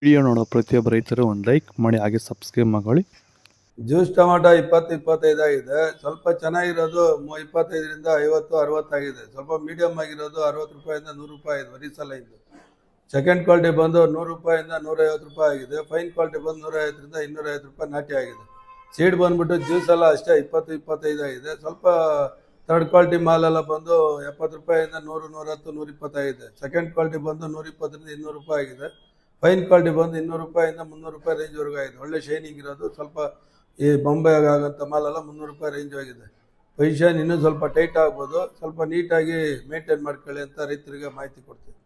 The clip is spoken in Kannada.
ವಿಡಿಯೋ ನೋಡೋ ಪ್ರತಿಯೊಬ್ಬ ರೈತರು ಒಂದು ಲೈಕ್ ಮಾಡಿ ಹಾಗೆ ಸಬ್ಸ್ಕ್ರೈಬ್ ಮಾಡಿ. ಜ್ಯೂಸ್ ಟೊಮಾಟೊ 20-25 ಆಗಿದೆ. ಸ್ವಲ್ಪ ಚೆನ್ನಾಗಿರೋದು 25ರಿಂದ 50-60 ಆಗಿದೆ. ಸ್ವಲ್ಪ ಮೀಡಿಯಂ ಆಗಿರೋದು 60 ರೂಪಾಯಿಂದ 100 ರೂಪಾಯಿ ಇದೆ. ವರಿ ಸಲ ಇದು ಸೆಕೆಂಡ್ ಕ್ವಾಲಿಟಿ ಬಂದು 100 ರೂಪಾಯಿಂದ 150 ರೂಪಾಯಿ ಆಗಿದೆ. ಫೈನ್ ಕ್ವಾಲಿಟಿ ಬಂದು 150ರಿಂದ 250 ರೂಪಾಯಿ ನಾಟಿ ಆಗಿದೆ. ಸೀಡ್ ಬಂದ್ಬಿಟ್ಟು ಜ್ಯೂಸ್ ಎಲ್ಲ ಅಷ್ಟೇ 20-25 ಆಗಿದೆ. ಸ್ವಲ್ಪ ಥರ್ಡ್ ಕ್ವಾಲಿಟಿ ಮಾಲೆಲ್ಲ ಬಂದು 70 ರೂಪಾಯಿಂದ 100, 110, 120 ಆಗಿದೆ. ಸೆಕೆಂಡ್ ಕ್ವಾಲಿಟಿ ಬಂದು 120ರಿಂದ 200 ರೂಪಾಯಿ ಆಗಿದೆ. ಫೈನ್ ಕ್ವಾಲಿಟಿ ಬಂದು 200 ರೂಪಾಯಿಂದ 300 ರೂಪಾಯಿ ರೇಂಜ್ವರೆಗೂ ಆಗಿದೆ. ಒಳ್ಳೆ ಶೈನಿಂಗ್ ಇರೋದು. ಸ್ವಲ್ಪ ಈ ಬೊಂಬೆ ಆಗೋಂಥ ಮಾಲೆಲ್ಲ 300 ರೂಪಾಯಿ ರೇಂಜ್ ಆಗಿದೆ. ಪೊಸಿಷನ್ ಇನ್ನೂ ಸ್ವಲ್ಪ ಟೈಟ್ ಆಗ್ಬೋದು. ಸ್ವಲ್ಪ ನೀಟಾಗಿ ಮೇಂಟೈನ್ ಮಾಡ್ಕೊಳ್ಳಿ ಅಂತ ರೈತರಿಗೆ ಮಾಹಿತಿ ಕೊಡ್ತೀವಿ.